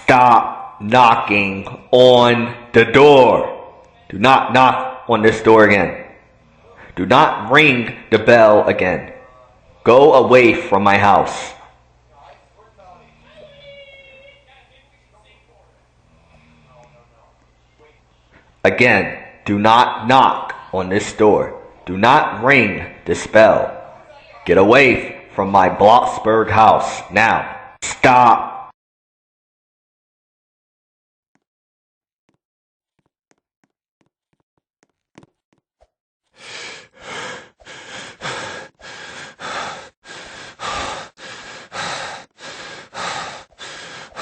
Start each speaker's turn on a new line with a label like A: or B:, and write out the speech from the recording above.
A: Stop knocking on the door. Do not knock on this door again. Do not ring the bell again. Go away from my house. Again, do not knock on this door. Do not ring this bell. Get away from my Bloxburg house now. Stop